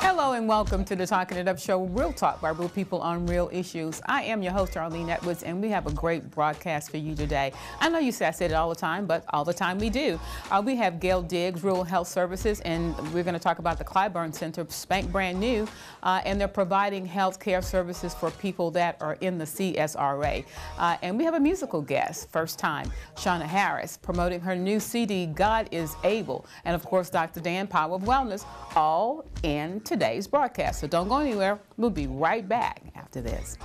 Hello and welcome to the Talking It Up Show, Real Talk by Real People on Real Issues. I am your host, Arlene Edwards, and we have a great broadcast for you today. I know you say I said it all the time, but all the time we do. We have Gail Diggs, Rural Health Services, and we're going to talk about the Clyburn Center, spank brand new, and they're providing health care services for people that are in the CSRA. And we have a musical guest, first time, Shauna Harris, promoting her new CD, God is Able, and of course, Dr. Dan, Power of Wellness, all in today's broadcast. So don't go anywhere. We'll be right back after this.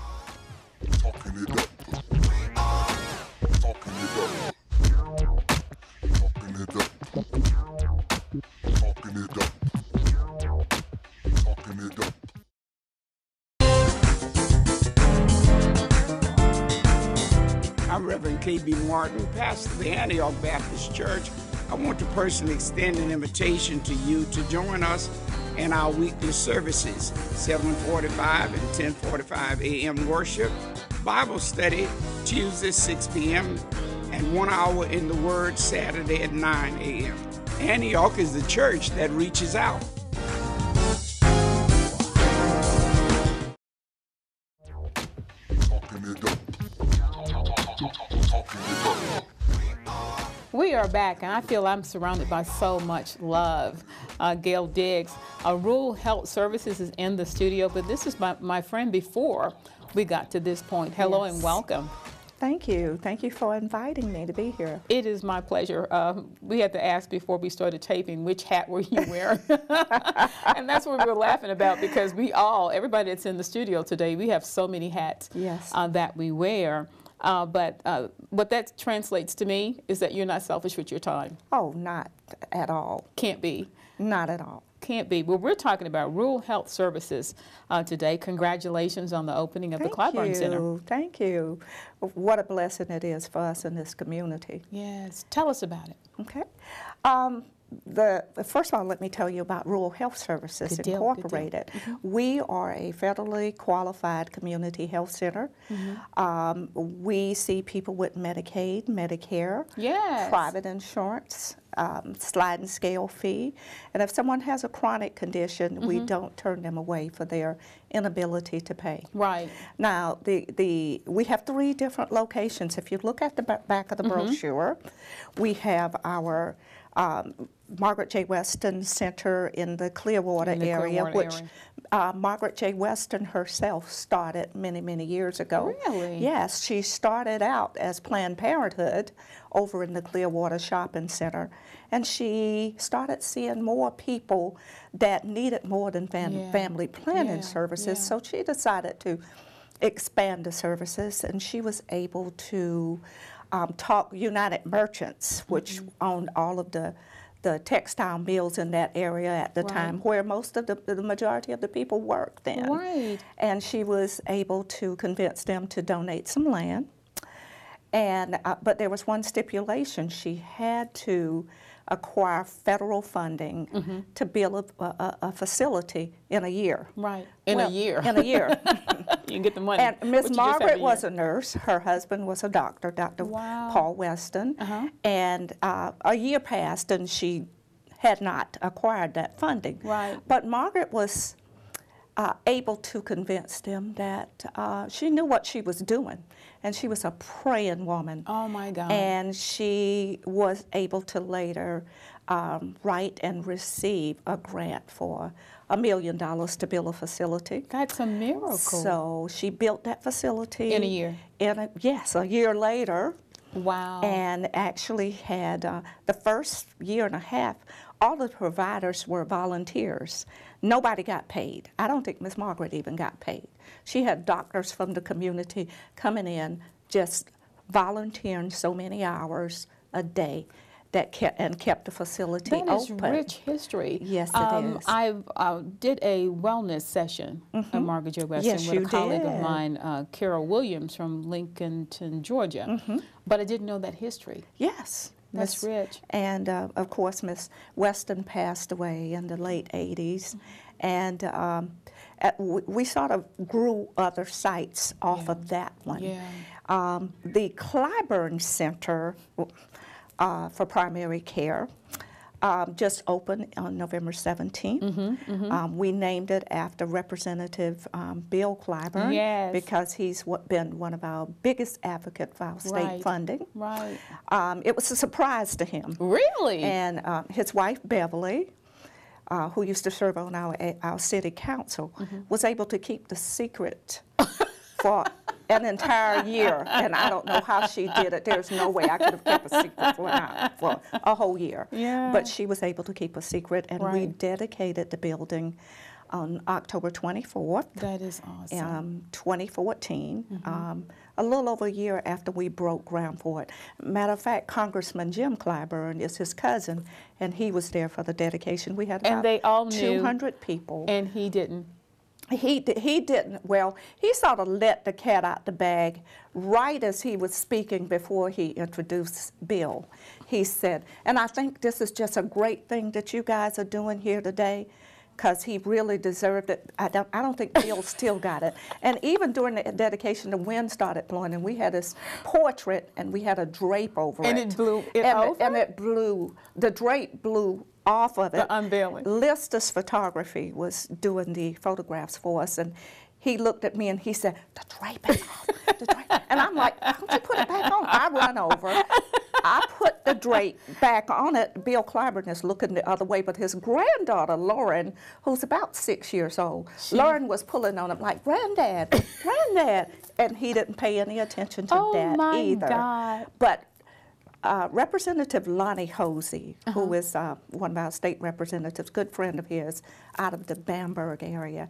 I'm Reverend K.B. Martin, pastor of the Antioch Baptist Church. I want to personally extend an invitation to you to join us in our weekly services, 7:45 and 10:45 a.m. worship, Bible study Tuesday 6 p.m., and 1 hour in the Word Saturday at 9 a.m. Antioch is the church that reaches out. We are back, and I feel I'm surrounded by so much love. Gail Diggs, Rural Health Services is in the studio, but this is my friend before we got to this point. Hello and welcome. Thank you. Thank you for inviting me to be here. It is my pleasure. We had to ask before we started taping, which hat were you wearing? And that's what we were laughing about, because everybody that's in the studio today, we have so many hats that we wear. But what that translates to me is that you're not selfish with your time. Oh, not at all. Can't be. Not at all. Can't be. Well, we're talking about Rural Health Services today. Congratulations on the opening of the Clyburn Center. Thank you. What a blessing it is for us in this community. Yes. Tell us about it. Okay. First of all, let me tell you about Rural Health Services Incorporated. We are a federally qualified community health center. We see people with Medicaid, Medicare, private insurance, sliding scale fee, and if someone has a chronic condition, we don't turn them away for their inability to pay. Right. Now, we have 3 different locations. If you look at the back of the brochure, we have our Margaret J. Weston Center in the Clearwater area, which Margaret J. Weston herself started many, many years ago. Really? Yes, she started out as Planned Parenthood over in the Clearwater Shopping Center, and she started seeing more people that needed more than family planning services, so she decided to expand the services, and she was able to talk United Merchants, which owned all of the textile mills in that area at the time, where most of the majority of the people worked then. Right. And she was able to convince them to donate some land. And but there was one stipulation: she had to acquire federal funding to build a facility in a year. Right. In a year. In a year. You can get the money. And Miss Margaret was a nurse. Her husband was a doctor, Dr. Paul Weston. And a year passed, and she had not acquired that funding. Right. But Margaret was able to convince them that she knew what she was doing, and she was a praying woman. Oh my God. And she was able to later write and receive a grant for $1 million to build a facility. That's a miracle. So she built that facility in a year. Yes, a year later. Wow. And actually had the first year and a half, all the providers were volunteers. Nobody got paid. I don't think Miss Margaret even got paid. She had doctors from the community coming in, just volunteering so many hours a day that kept the facility open. That is rich history. Yes, it is. I did a wellness session at Margaret J. Weston with a colleague of mine, Carol Williams from Lincolnton, Georgia. But I didn't know that history. Yes. That's rich. And of course, Miss Weston passed away in the late 80s. And we sort of grew other sites off of that one. The Clyburn Center for primary care. Just opened on November 17th. We named it after Representative Bill Clyburn, yes, because he's been one of our biggest advocates for our state right, funding. Right. It was a surprise to him. Really? And his wife, Beverly, who used to serve on our city council, was able to keep the secret for an entire year, and I don't know how she did it. There's no way I could have kept a secret for a whole year. Yeah. But she was able to keep a secret, and we Right. dedicated the building on October 24th. That is awesome. 2014, a little over a year after we broke ground for it. Matter of fact, Congressman Jim Clyburn is his cousin, and he was there for the dedication. We had about And they all knew, 200 people. And he didn't. He didn't. Well, he sort of let the cat out the bag right as he was speaking before he introduced Bill. He said, and I think this is just a great thing that you guys are doing here today, because he really deserved it. I don't think Bill still got it. And even during the dedication, the wind started blowing, and we had this portrait, and we had a drape over it. And it blew it over? And it blew, the drape blew off of it. The unveiling. Listus Photography was doing the photographs for us, and he looked at me and he said, "The drape is off, the drape." And I'm like, "Don't you put it back on?" I run over. I put the drape back on it. Bill Clyburn is looking the other way, but his granddaughter, Lauren, who's about 6 years old, Lauren was pulling on him like, "Granddad, Granddad." And he didn't pay any attention to that my either. God. But Representative Lonnie Hosey, who is one of our state representatives, good friend of his out of the Bamberg area,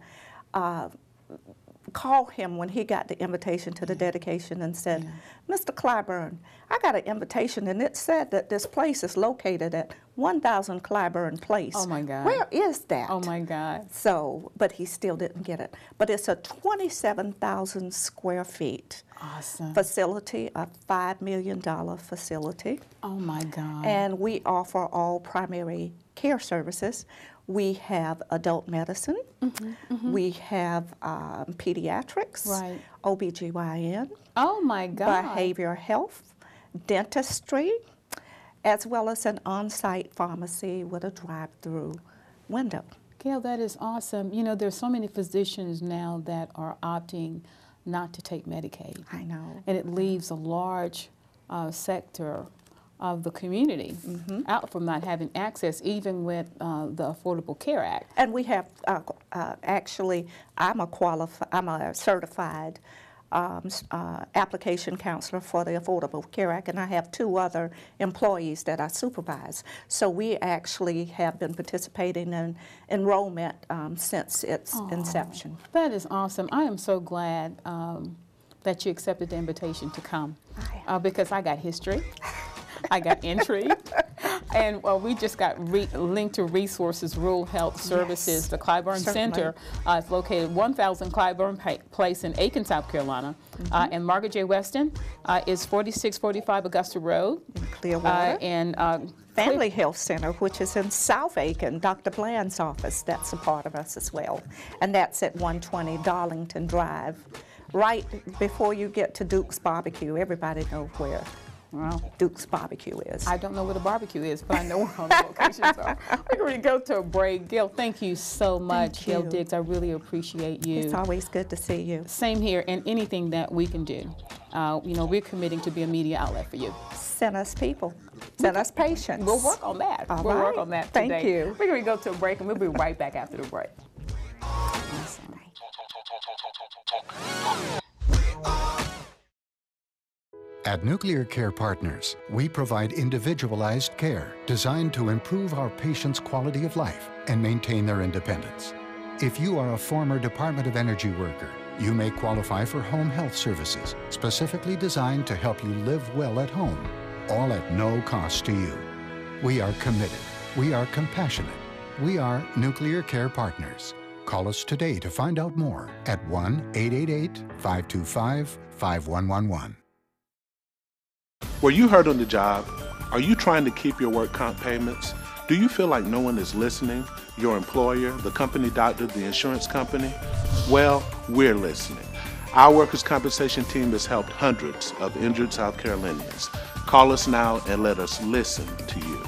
called him when he got the invitation to the dedication and said, "Mr. Clyburn, I got an invitation, and it said that this place is located at 1000 Clyburn Place. Oh my God. Where is that?" Oh my God. So, but he still didn't get it. But it's a 27,000 square feet Awesome. facility, a $5 million facility. Oh my God. And we offer all primary care services. We have adult medicine, we have pediatrics, Right. OBGYN, Oh my God. behavioral health, dentistry, as well as an on-site pharmacy with a drive-through window. Gail, that is awesome. You know, there's so many physicians now that are opting not to take Medicaid. I know. And it leaves a large sector of the community out from not having access, even with the Affordable Care Act. And we have, actually, I'm a certified application counselor for the Affordable Care Act, and I have 2 other employees that I supervise. So we actually have been participating in enrollment since its inception. That is awesome. I am so glad that you accepted the invitation to come because I got history. I got intrigued, and we just got linked to resources, Rural Health Services. Yes, the Clyburn certainly. Center is located 1000 Clyburn Place in Aiken, South Carolina, and Margaret J. Weston is 4645 Augusta Road. In Clearwater. And Family Health Center, which is in South Aiken, Dr. Bland's office, that's a part of us as well. And that's at 120 Darlington Drive, right before you get to Duke's Barbecue. Everybody knows where Duke's Barbecue is. I don't know where the barbecue is, but I know where all the locations are. We're going to go to a break. Gail, thank you so much. Gail Diggs, I really appreciate you. It's always good to see you. Same here, and anything that we can do. You know, we're committing to be a media outlet for you. Send us people. Send us patients. We'll work on that. All We'll work right. on that Thank today. you. We're going to go to a break, and we'll be right back after the break. At Nuclear Care Partners, we provide individualized care designed to improve our patients' quality of life and maintain their independence. If you are a former Department of Energy worker, you may qualify for home health services specifically designed to help you live well at home, all at no cost to you. We are committed. We are compassionate. We are Nuclear Care Partners. Call us today to find out more at 1-888-525-5111. Were you hurt on the job? Are you trying to keep your work comp payments? Do you feel like no one is listening? Your employer, the company doctor, the insurance company? Well, we're listening. Our workers' compensation team has helped hundreds of injured South Carolinians. Call us now and let us listen to you.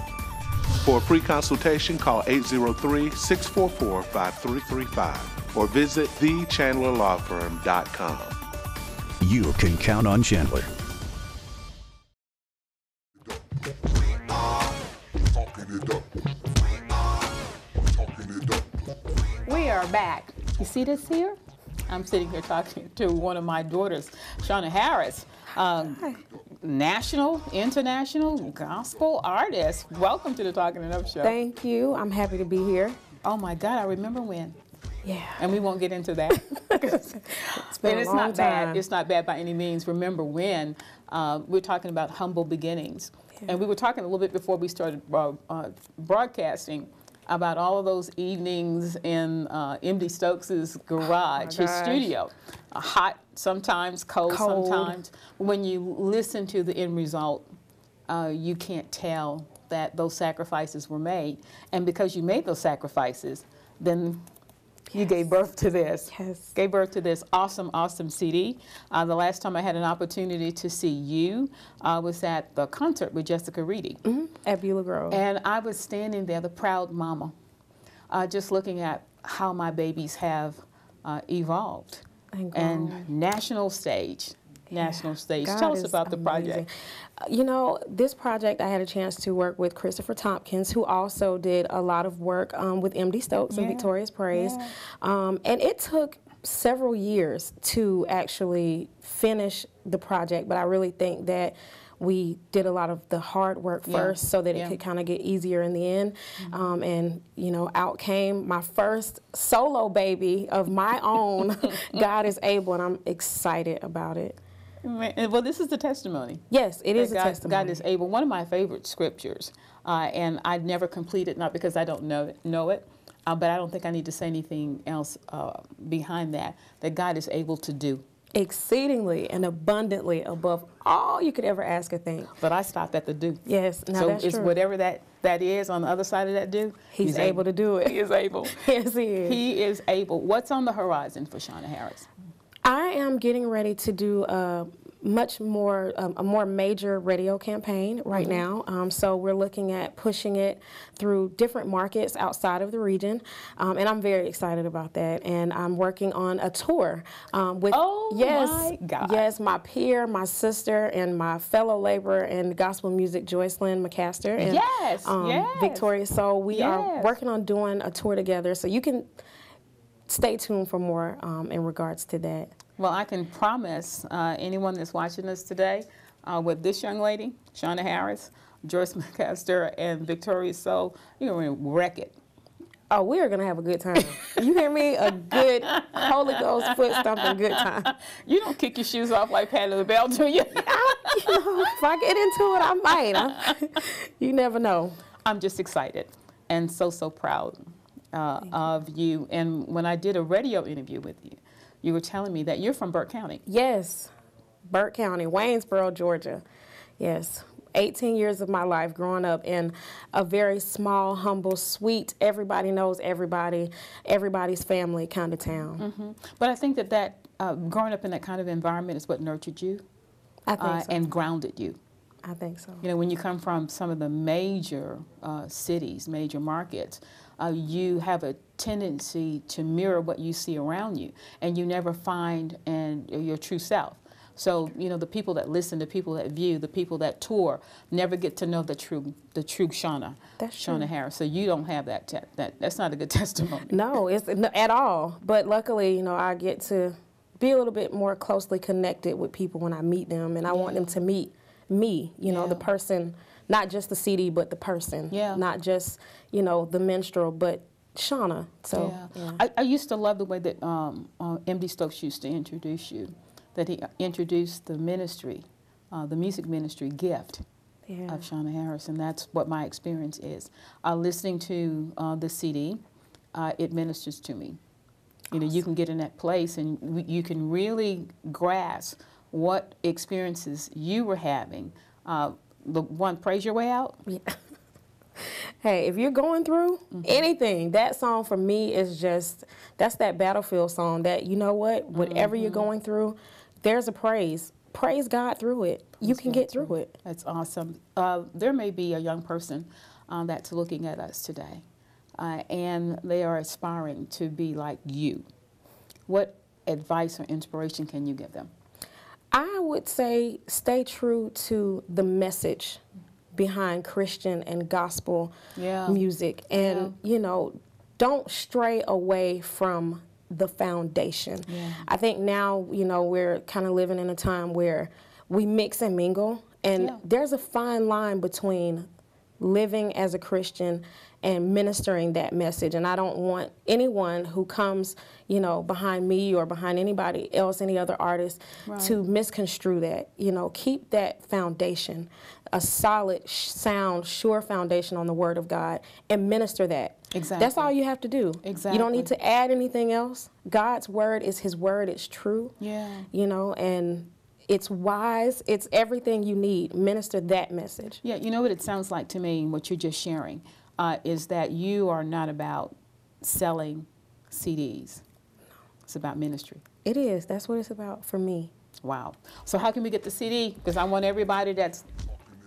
For a free consultation, call 803-644-5335 or visit thechandlerlawfirm.com. You can count on Chandler. We are back. You see this here? I'm sitting here talking to one of my daughters, Shauna Harris, national, international gospel artist. Welcome to the Talking It Up Show. Thank you. I'm happy to be here. Oh my God, I remember when. Yeah. And we won't get into that. It's been And a long bad. time. It's not bad by any means. Remember when we're talking about humble beginnings. And we were talking a little bit before we started broadcasting about all of those evenings in M.D. Stokes' garage, his studio. Hot sometimes, cold sometimes. When you listen to the end result, you can't tell that those sacrifices were made. And because you made those sacrifices, then you gave birth to this. Yes. Gave birth to this awesome, awesome CD. The last time I had an opportunity to see you was at the concert with Jessica Reedy. At Beulah Grove. And I was standing there, the proud mama, just looking at how my babies have evolved. And national stage. National stage. God Tell us is about the amazing. project. You know, this project I had a chance to work with Christopher Tompkins, who also did a lot of work with M.D. Stokes and Victorious Praise. And it took several years to actually finish the project, but I really think that we did a lot of the hard work first so that it could kind of get easier in the end. And, you know, out came my first solo baby of my own, God is Able, and I'm excited about it. Well, this is the testimony. Yes, it is a God, testimony. God is able. One of my favorite scriptures, and I've never completed, not because I don't know it, but I don't think I need to say anything else behind that God is able to do. Exceedingly and abundantly above all you could ever ask or think. But I stopped at the do. Yes, now so that's it's true. whatever that is on the other side of that do. He's able to do it. He is able. Yes, he is. He is able. What's on the horizon for Shauna Harris? I am getting ready to do a more major radio campaign right now. So we're looking at pushing it through different markets outside of the region, and I'm very excited about that. And I'm working on a tour with my God. Yes, my peer, my sister, and my fellow laborer in gospel music, Joycelyn McCaster, and Yes. Victoria. So we are working on doing a tour together. So you can stay tuned for more in regards to that. Well, I can promise anyone that's watching us today with this young lady, Shauna Harris, Joyce McCaster, and Victoria Soul, you're going to wreck it. Oh, we are going to have a good time. You hear me? A good Holy Ghost foot stomping good time. You don't kick your shoes off like Patti LaBelle, do you? You know, if I get into it, I might. You never know. I'm just excited and so proud of you. And when I did a radio interview with you, you were telling me that you're from Burke County. Yes, Burke County, Waynesboro, Georgia. Yes, 18 years of my life growing up in a very small, humble, sweet, everybody knows everybody, everybody's family kind of town. But I think that growing up in that kind of environment is what nurtured you I think so. and grounded you. I think so. You know, when you come from some of the major cities, major markets, you have a tendency to mirror what you see around you, and you never find your true self. So, you know, the people that listen, the people that view, the people that tour, never get to know the true Shauna. That's Shauna true. Harris. So you don't have that's not a good testimony. No, it's not at all. But luckily, you know, I get to be a little bit more closely connected with people when I meet them, and I want them to meet me, you know, the person, not just the CD, but the person. Yeah. Not just, you know, the minstrel, but Shauna. So I used to love the way that M.D. Stokes used to introduce you, that he introduced the ministry, the music ministry gift of Shauna Harris, and that's what my experience is. Listening to the CD, it ministers to me. You know, you can get in that place and you can really grasp what experiences you were having. The one, Praise Your Way Out? Yeah. Hey, if you're going through anything, that song for me is just, that's that battlefield song that, you know what, whatever you're going through, there's a praise. Praise God through it. You can get through it. That's awesome. There may be a young person that's looking at us today, and they are aspiring to be like you. What advice or inspiration can you give them? I would say stay true to the message behind Christian and gospel music, and you know, don't stray away from the foundation. I think now, you know, we're kind of living in a time where we mix and mingle, and there's a fine line between living as a Christian and ministering that message. And I don't want anyone who comes, you know, behind me or behind anybody else, any other artist, to misconstrue that. You know, keep that foundation, a solid, sound, sure foundation on the Word of God, and minister that. Exactly. That's all you have to do. Exactly. You don't need to add anything else. God's Word is His Word. It's true. You know, and it's wise. It's everything you need. Minister that message. Yeah, you know what it sounds like to me, what you're just sharing, is that you are not about selling CDs. It's about ministry. It is. That's what it's about for me. Wow. So how can we get the CD? Because I want everybody that's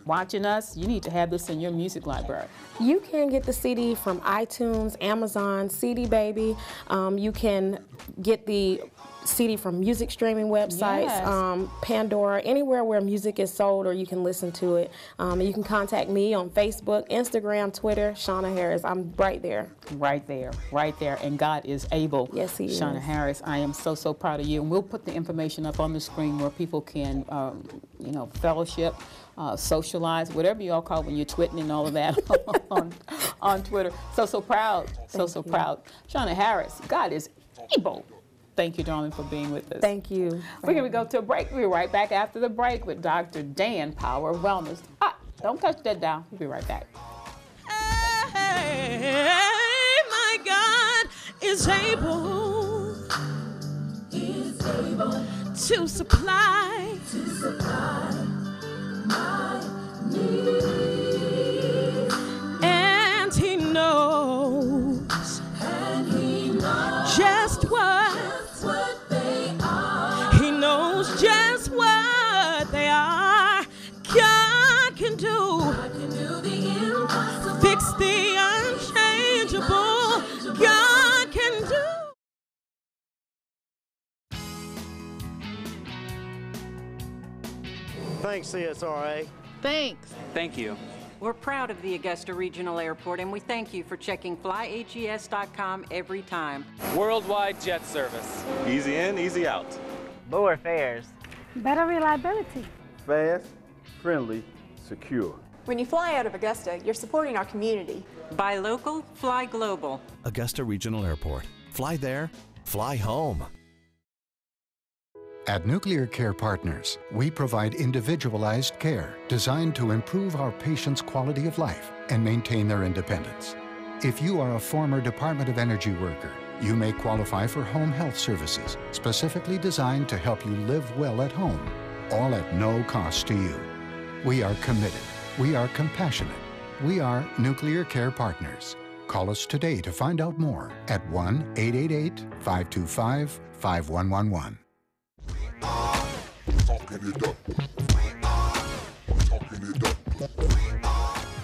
watching us, you need to have this in your music library. You can get the CD from iTunes, Amazon, CD Baby. You can get the CD from music streaming websites, Pandora, anywhere where music is sold or you can listen to it. You can contact me on Facebook, Instagram, Twitter, Shauna Harris. I'm right there. Right there, right there. And God is able. Yes, He is. Shauna Harris, I am so, so proud of you. And we'll put the information up on the screen where people can, you know, fellowship, socialize, whatever you all call it when you're twitting and all of that on Twitter. So, so proud. So proud. Shauna Harris, God is able. Thank you, darling, for being with us. Thank you. We're going to go to a break. We'll be right back after the break with Dr. Dan Power Wellness. Don't touch that dial. We'll be right back. Hey, my God is able, to supply my needs, and He knows just what they are. He knows just what they are. God can do the impossible. Fix the unchangeable. God can do. Thanks, CSRA. Thanks. Thank you. We're proud of the Augusta Regional Airport, and we thank you for checking flyages.com every time. Worldwide jet service. Easy in, easy out. Lower fares. Better reliability. Fast, friendly, secure. When you fly out of Augusta, you're supporting our community. Buy local, fly global. Augusta Regional Airport. Fly there, fly home. At Nuclear Care Partners, we provide individualized care designed to improve our patients' quality of life and maintain their independence. If you are a former Department of Energy worker, you may qualify for home health services specifically designed to help you live well at home, all at no cost to you. We are committed. We are compassionate. We are Nuclear Care Partners. Call us today to find out more at 1-888-525-5111.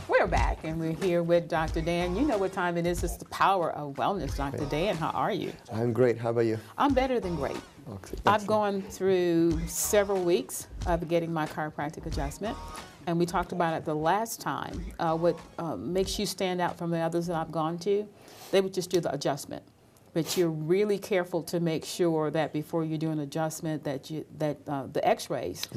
We're back, and we're here with Dr. Dan. You know what time it is. It's the power of wellness. Dr. Dan, how are you? I'm great. How about you? I'm better than great. Okay, I've gone through several weeks of getting my chiropractic adjustment, and we talked about it the last time. What makes you stand out from the others that I've gone to, they would just do the adjustment. But you're really careful to make sure that before you do an adjustment that the x-rays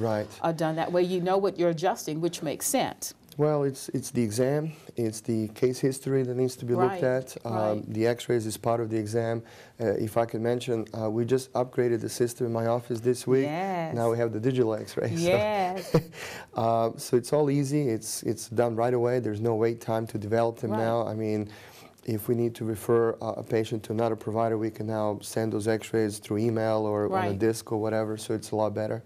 are done. That way you know what you're adjusting, which makes sense. Well, it's the exam, it's the case history that needs to be looked at. The x-rays is part of the exam. If I can mention, we just upgraded the system in my office this week. Yes. Now we have the digital x-rays. Yes. So it's all easy. It's done right away. There's no wait time to develop them now. I mean, if we need to refer a patient to another provider, we can now send those x-rays through email or on a disc or whatever, so it's a lot better.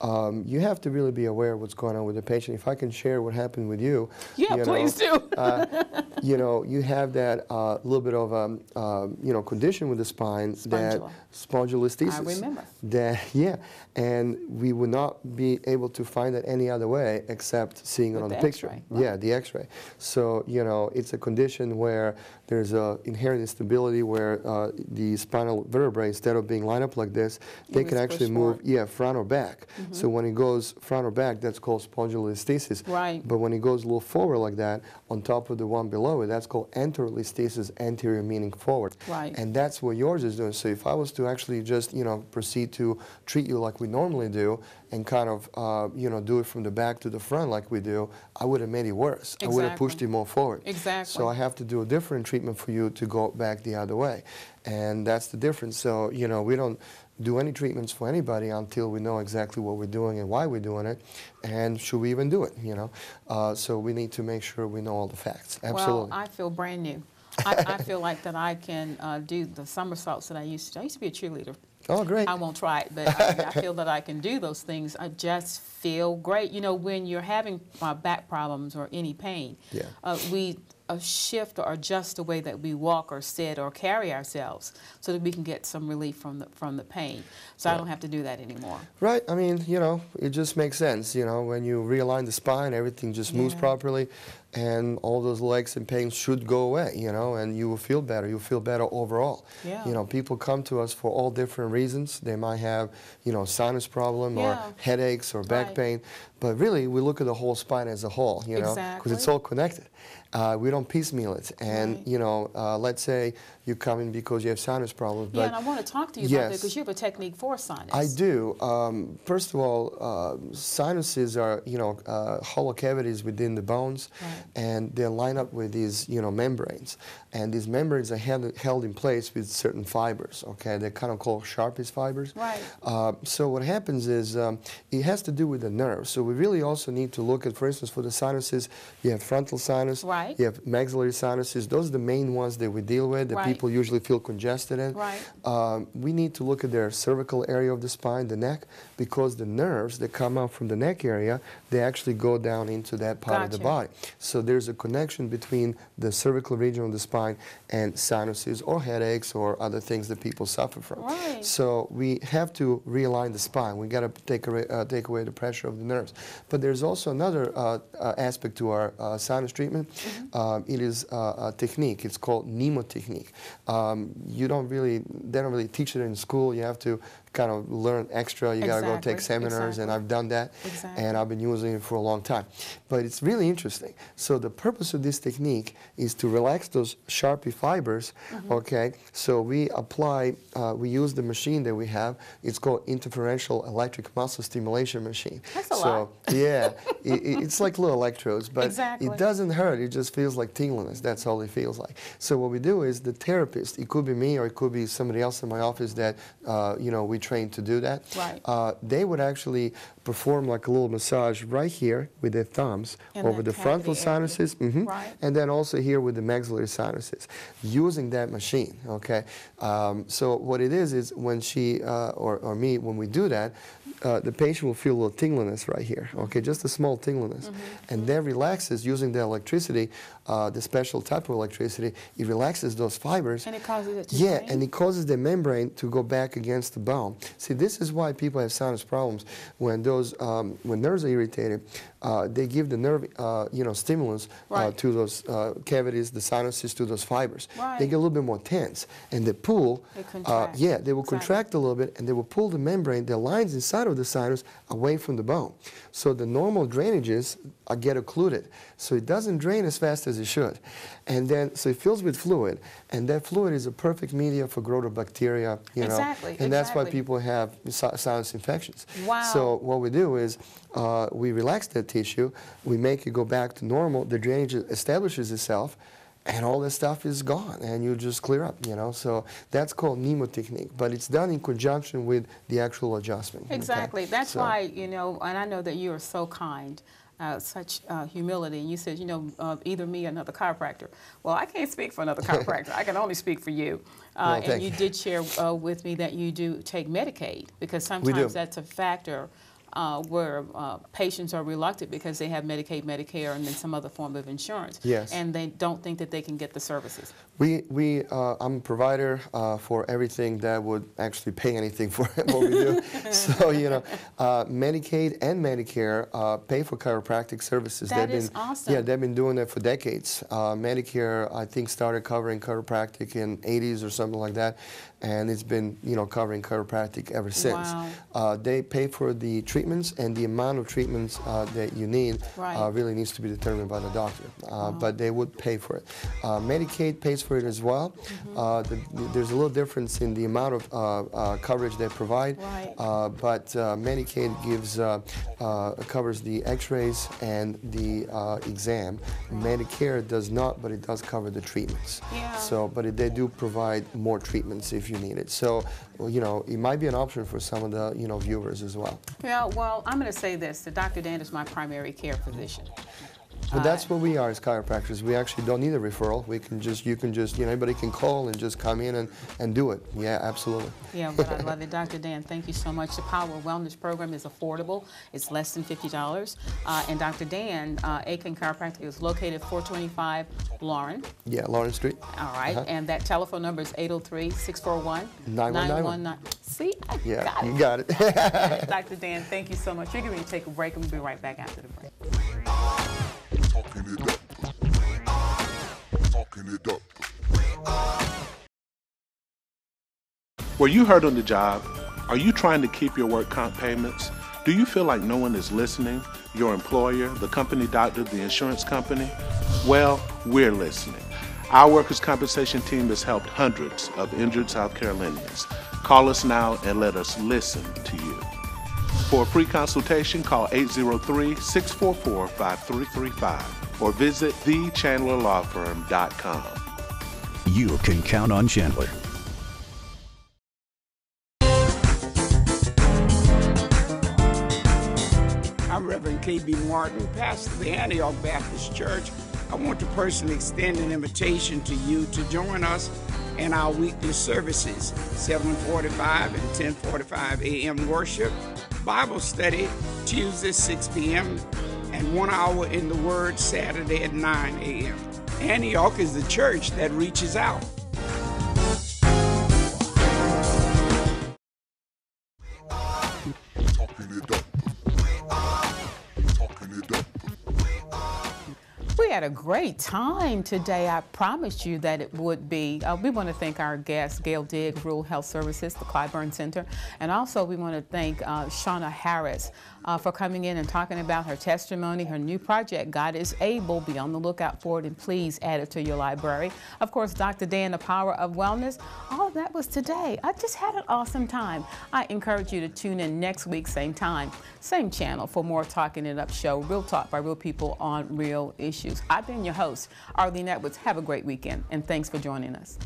you have to really be aware of what's going on with the patient. If I can share what happened with you. Yeah, please do. You know, you have that little bit of you know, condition with the spine, that spondylolisthesis. I remember. That, yeah, and we would not be able to find it any other way except seeing it on the picture. Right. Yeah, the X-ray. So, you know, it's a condition where there's a inherent instability where the spinal vertebrae, instead of being lined up like this, they can actually move, front or back. So when it goes front or back, that's called spondylolisthesis. Right. But when it goes a little forward like that, on top of the one below it, that's called anterolisthesis, anterior meaning forward. Right. And that's what yours is doing. So if I was to actually just, you know, proceed to treat you like we normally do, and kind of, you know, do it from the back to the front like we do, I would have made it worse. Exactly. I would have pushed you more forward. Exactly. So I have to do a different treatment for you to go back the other way. And that's the difference. So, you know, we don't do any treatments for anybody until we know exactly what we're doing and why we're doing it, and should we even do it, you know. So we need to make sure we know all the facts. Absolutely. Well, I feel brand new. I feel like that I can do the somersaults that I used to. I used to be a cheerleader. Oh, great. I won't try it, but I feel that I can do those things. I just feel great. You know, when you're having back problems or any pain, we shift or adjust the way that we walk or sit or carry ourselves so that we can get some relief from the pain. So I don't have to do that anymore. Right. I mean, you know, it just makes sense. You know, when you realign the spine, everything just moves properly, and all those legs and pains should go away, you know, and you will feel better. You'll feel better overall. Yeah. You know, people come to us for all different reasons. They might have, you know, sinus problem or headaches or back pain, but really we look at the whole spine as a whole, you know, because it's all connected. We don't piecemeal it. And, you know, let's say you come in because you have sinus problems. Yeah, and I want to talk to you about that because you have a technique for sinus. I do. First of all, sinuses are, you know, hollow cavities within the bones, and they line up with these, you know, membranes. And these membranes are held in place with certain fibers, okay? They're kind of called Sharpie's fibers. Right. So what happens is it has to do with the nerves. So we really also need to look at, for instance, for the sinuses, you have frontal sinus, you have maxillary sinuses. Those are the main ones that we deal with, that people usually feel congested in. We need to look at their cervical area of the spine, the neck, because the nerves that come out from the neck area, they actually go down into that part of the body. So there's a connection between the cervical region of the spine and sinuses or headaches or other things that people suffer from. So we have to realign the spine. We got to take away the pressure of the nerves. But there's also another aspect to our sinus treatment. It is a technique. It's called Nemo technique. They don't really teach it in school. You have to kind of learn extra. You got to go take seminars, and I've done that, and I've been using it for a long time. But it's really interesting. So the purpose of this technique is to relax those Sharpie fibers, okay? So we apply, we use the machine that we have. It's called interferential electric muscle stimulation machine. That's a lot. Yeah, it's like little electrodes, but it doesn't hurt. It just feels like tingliness. That's all it feels like. So what we do is the therapist, it could be me or it could be somebody else in my office that, you know, we trained to do that. They would actually perform like a little massage right here with their thumbs over the frontal sinuses, and then also here with the maxillary sinuses, using that machine, okay? So what it is when she or me, when we do that, the patient will feel a little tingliness right here, okay, just a small tingliness. And that relaxes using the electricity, the special type of electricity. It relaxes those fibers. And it causes it to drain? And it causes the membrane to go back against the bone. See, this is why people have sinus problems. When those, when nerves are irritated, they give the nerve, you know, stimulus to those cavities, the sinuses, to those fibers. They get a little bit more tense, and they pull. They contract. They will contract a little bit, and they will pull the membrane, the lines inside of the sinus, away from the bone. So the normal drainages get occluded. So it doesn't drain as fast as it should. And then, so it fills with fluid, and that fluid is a perfect media for growth of bacteria, you know. And that's why people have sinus infections. So what we do is we relax that tissue, we make it go back to normal, the drainage establishes itself, and all that stuff is gone, and you just clear up, you know. So that's called Nemo technique, but it's done in conjunction with the actual adjustment. Exactly. That's why, you know, and I know that you are so kind. Such humility, and you said, you know, either me or another chiropractor. Well, I can't speak for another chiropractor. I can only speak for you. And you did share with me that you do take Medicaid, because sometimes that's a factor where patients are reluctant because they have Medicaid, Medicare, and then some other form of insurance. Yes. And they don't think that they can get the services. I'm a provider for everything that would actually pay anything for what we do. So, you know, Medicaid and Medicare pay for chiropractic services. That is awesome. Yeah, they've been doing that for decades. Medicare, I think, started covering chiropractic in '80s or something like that, and it's been, you know, covering chiropractic ever since. Wow. They pay for the treatments, and the amount of treatments that you need really needs to be determined by the doctor. But they would pay for it. Medicaid pays for it as well. There's a little difference in the amount of coverage they provide, but Medicaid gives covers the X-rays and the exam. Medicare does not, but it does cover the treatments. Yeah. So, but they do provide more treatments if you need it. So, you know, it might be an option for some of the, you know, viewers as well. Yeah, well, I'm going to say this. Dr. Dan is my primary care physician. Well, that's what we are as chiropractors. We actually don't need a referral. We can just, you know, anybody can call and just come in and do it. Yeah, absolutely. Yeah, but I love it. Dr. Dan, thank you so much. The Power Wellness Program is affordable. It's less than $50. And Dr. Dan, Aiken Chiropractic is located 425 Lauren. Yeah, Lauren Street. All right, and that telephone number is 803-641-9119. See, I got it. You got it. Dr. Dan, thank you so much. You're going to take a break, and we'll be right back after the break. Were you hurt on the job? Are you trying to keep your work comp payments? Do you feel like no one is listening? Your employer, the company doctor, the insurance company? Well, we're listening. Our workers' compensation team has helped hundreds of injured South Carolinians. Call us now and let us listen to you. For a free consultation, call 803-644-5335 or visit thechandlerlawfirm.com. You can count on Chandler. I'm Reverend K.B. Martin, pastor of the Antioch Baptist Church. I want to personally extend an invitation to you to join us in our weekly services, 7:45 and 10:45 a.m. worship, Bible study Tuesday 6 p.m., and 1 hour in the Word Saturday at 9 a.m. Antioch is the church that reaches out. We had a great time today. I promised you that it would be. We want to thank our guest, Gail Diggs, Rural Health Services, the Clyburn Center, and also we want to thank Shauna Harris for coming in and talking about her testimony, her new project, God is Able. Be on the lookout for it, and please add it to your library. Of course, Dr. Dan, the Power of Wellness. All of that was today. I just had an awesome time. I encourage you to tune in next week, same time, same channel, for more Talking It Up show, Real Talk by Real People on Real Issues. I've been your host, Arlene Edwards. Have a great weekend, and thanks for joining us.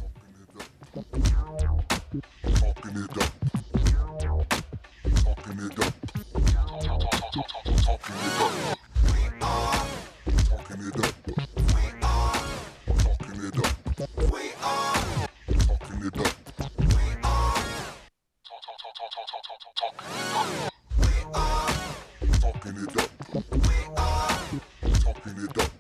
Talking it up.